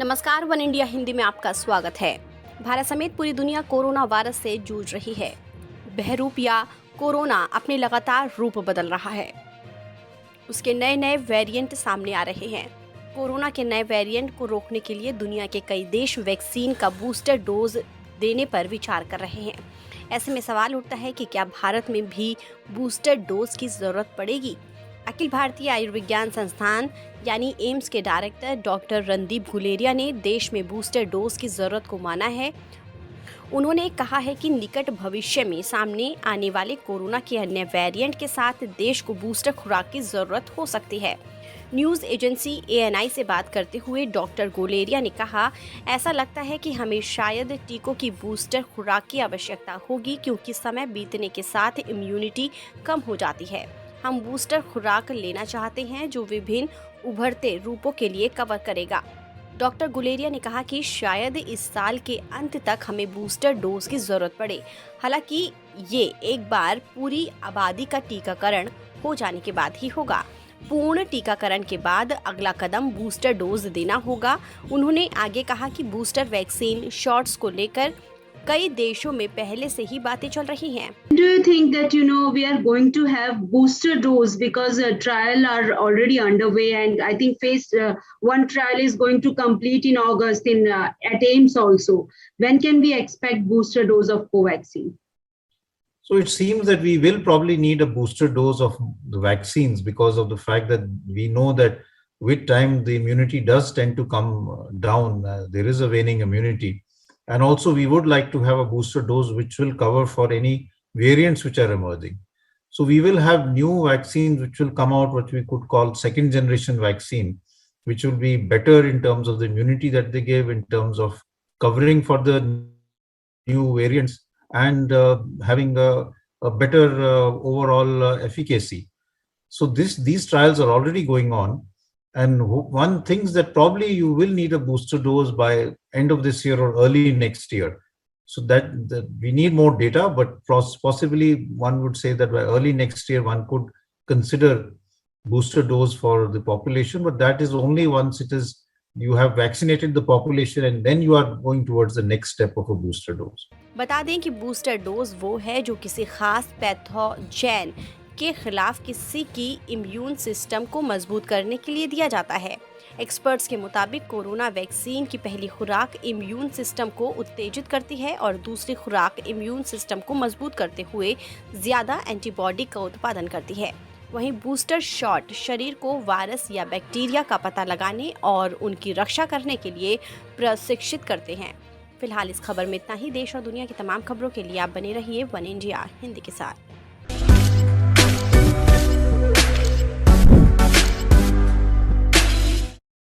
नमस्कार, one India Hindi में आपका स्वागत है। भारत समेत पूरी दुनिया कोरोना वायरस से जूझ रही है। बहरूप या कोरोना अपने लगातार रूप बदल रहा है। उसके नए नए वेरिएंट सामने आ रहे हैं। कोरोना के नए वेरिएंट को रोकने के लिए दुनिया के कई देश वैक्सीन का बूस्टर डोज देने पर विचार कर रहे हैं। ऐसे में सवाल उठता है कि क्या भारत में भी बूस्टर डोज की जरूरत पड़ेगी। अखिल भारतीय आयुर्विज्ञान संस्थान यानी एम्स के डायरेक्टर डॉक्टर रणदीप गुलेरिया ने देश में बूस्टर डोज की जरूरत को माना है। उन्होंने कहा है कि निकट भविष्य में सामने आने वाले कोरोना के अन्य वेरिएंट के साथ देश को बूस्टर खुराक की जरूरत हो सकती है। न्यूज़ एजेंसी ANI से बात करते हुए डॉक्टर गुलेरिया ने कहा, ऐसा लगता है कि हमें शायद टीकों की बूस्टर खुराक की आवश्यकता होगी, क्योंकि समय बीतने के साथ इम्यूनिटी कम हो जाती है। हम बूस्टर खुराक लेना चाहते हैं जो विभिन्न उभरते रूपों के लिए कवर करेगा। डॉक्टर गुलेरिया ने कहा कि शायद इस साल के अंत तक हमें बूस्टर डोज की जरूरत पड़े। हालांकि ये एक बार पूरी आबादी का टीकाकरण हो जाने के बाद ही होगा। पूर्ण टीकाकरण के बाद अगला कदम बूस्टर डोज देना होगा। उन्होंने आगे कहा कि बूस्टर वैक्सीन शॉट्स को लेकर कई देशों में पहले से ही बातें चल रही हैं। Do you think that we are going to have booster dose because trial are already underway, and I think phase one trial is going to complete in August in at AIIMS also. When can we expect booster dose of Covaxin? So it seems that we will probably need a booster dose of the vaccines because of the fact that we know that with time the immunity does tend to come down. There is a waning immunity. And also we would like to have a booster dose which will cover for any variants which are emerging. So we will have new vaccines which will come out, what we could call second generation vaccine, which will be better in terms of the immunity that they give, in terms of covering for the new variants, and having a better overall efficacy. So these trials are already going on. And one thinks that probably you will need a booster dose by end of this year or early next year. So that we need more data, but possibly one would say that by early next year, one could consider booster dose for the population, but that is only once you have vaccinated the population and then you are going towards the next step of a booster dose. बता दें कि booster dose वो है जो किसी खास pathogen के खिलाफ किसी की इम्यून सिस्टम को मजबूत करने के लिए दिया जाता है। एक्सपर्ट्स के मुताबिक कोरोना वैक्सीन की पहली खुराक इम्यून सिस्टम को उत्तेजित करती है और दूसरी खुराक इम्यून सिस्टम को मजबूत करते हुए ज्यादा एंटीबॉडी का उत्पादन करती है। वहीं बूस्टर शॉट शरीर को वायरस या बैक्टीरिया का पता लगाने और उनकी रक्षा करने के लिए प्रशिक्षित करते हैं। फिलहाल इस खबर में इतना ही। देश और दुनिया की तमाम खबरों के लिए आप बने रहिए वन इंडिया हिंदी के साथ।